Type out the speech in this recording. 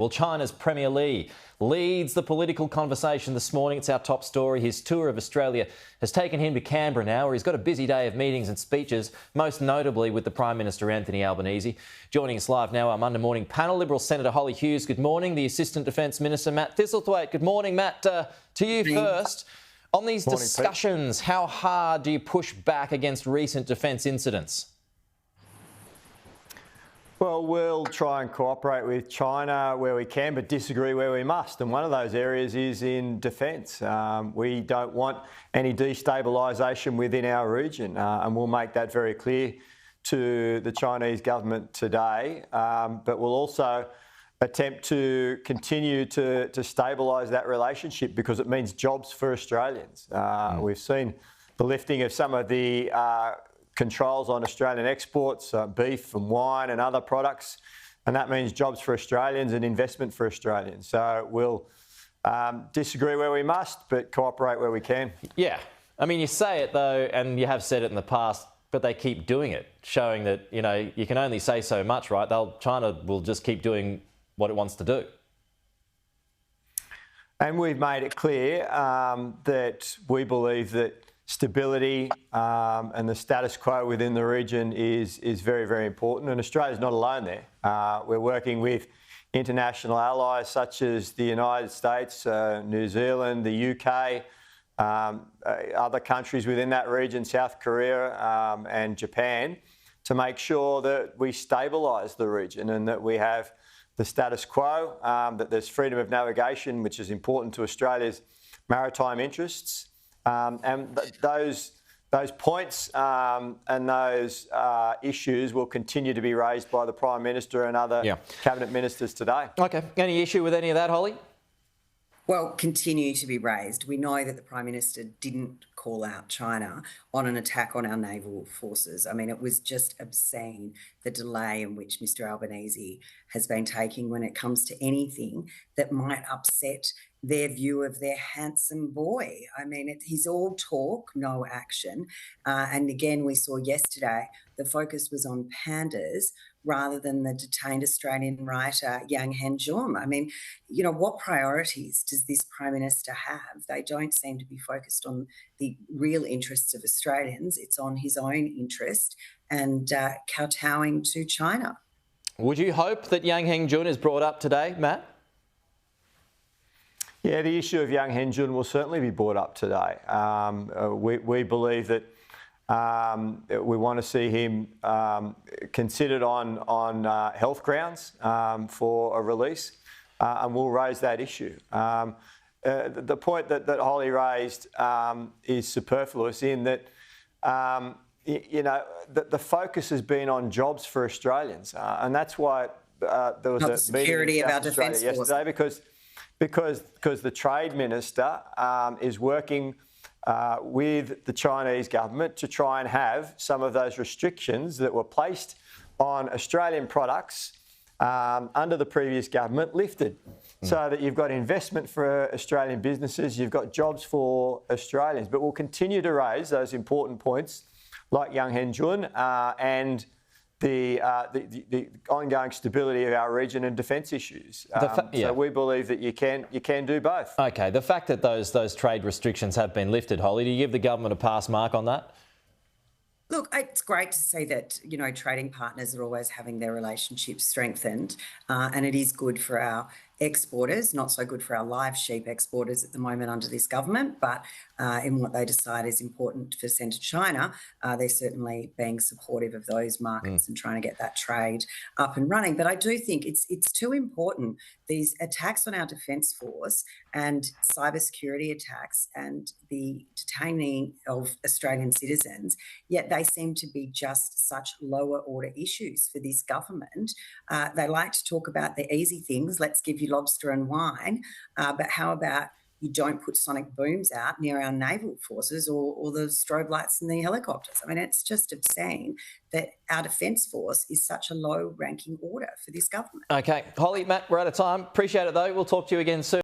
Well, China's Premier Li leads the political conversation this morning. It's our top story. His tour of Australia has taken him to Canberra now, where he's got a busy day of meetings and speeches, most notably with the Prime Minister Anthony Albanese. Joining us live now, our Monday morning panel, Liberal Senator Holly Hughes. Good morning. The Assistant Defence Minister Matt Thistlethwaite. Good morning, Matt. To you first. On these discussions, how hard do you push back against recent defence incidents? Well, we'll try and cooperate with China where we can, but disagree where we must. And one of those areas is in defence. We don't want any destabilisation within our region, and we'll make that very clear to the Chinese government today. But we'll also attempt to continue to stabilise that relationship, because it means jobs for Australians. We've seen the lifting of some of the controls on Australian exports, beef and wine and other products, and that means jobs for Australians and investment for Australians. So we'll disagree where we must, but cooperate where we can. Yeah, I mean, you say it though, and you have said it in the past, but they keep doing it, showing that, you know, you can only say so much, right? China will just keep doing what it wants to do. And we've made it clear that we believe that stability and the status quo within the region is very, very important. And Australia's not alone there. We're working with international allies such as the United States, New Zealand, the UK, other countries within that region, South Korea and Japan, to make sure that we stabilise the region and that we have the status quo, that there's freedom of navigation, which is important to Australia's maritime interests. And those points and those issues will continue to be raised by the Prime Minister and other cabinet ministers today. Okay. Any issue with any of that, Holly? Well, continue to be raised. We know that the Prime Minister didn't call out China on an attack on our naval forces. I mean, it was just obscene, the delay in which Mr Albanese has been taking when it comes to anything that might upset their view of their handsome boy. I mean, he's all talk, no action. And again, we saw yesterday the focus was on pandas rather than the detained Australian writer Yang Henjun. I mean, you know, what priorities does this Prime Minister have? They don't seem to be focused on the real interests of Australians. It's on his own interest and kowtowing to China. Would you hope that Yang Henjun is brought up today, Matt? Yeah, the issue of Yang Henjun will certainly be brought up today. We believe that we want to see him considered on health grounds for a release, and we'll raise that issue. The point that Holly raised is superfluous in that, you know, the focus has been on jobs for Australians, and that's why there was a meeting in South Australia yesterday, because the Trade Minister is working with the Chinese government to try and have some of those restrictions that were placed on Australian products under the previous government lifted, so that you've got investment for Australian businesses, you've got jobs for Australians. But we'll continue to raise those important points like Yang Henjun and the ongoing stability of our region and defence issues. So we believe that you can do both. Okay, the fact that those trade restrictions have been lifted, Holly, do you give the government a pass mark on that? Look, it's great to see that, you know, trading partners are always having their relationships strengthened, and it is good for our exporters, not so good for our live sheep exporters at the moment under this government, but in what they decide is important for send to China, they're certainly being supportive of those markets and trying to get that trade up and running. But I do think it's too important, these attacks on our defence force and cybersecurity attacks and the detaining of Australian citizens, yet they seem to be just such lower order issues for this government. They like to talk about the easy things, let's give you lobster and wine, but how about you don't put sonic booms out near our naval forces or the strobe lights in the helicopters? I mean, it's just obscene that our defence force is such a low-ranking order for this government. Okay, Holly, Matt, we're out of time. Appreciate it, though. We'll talk to you again soon.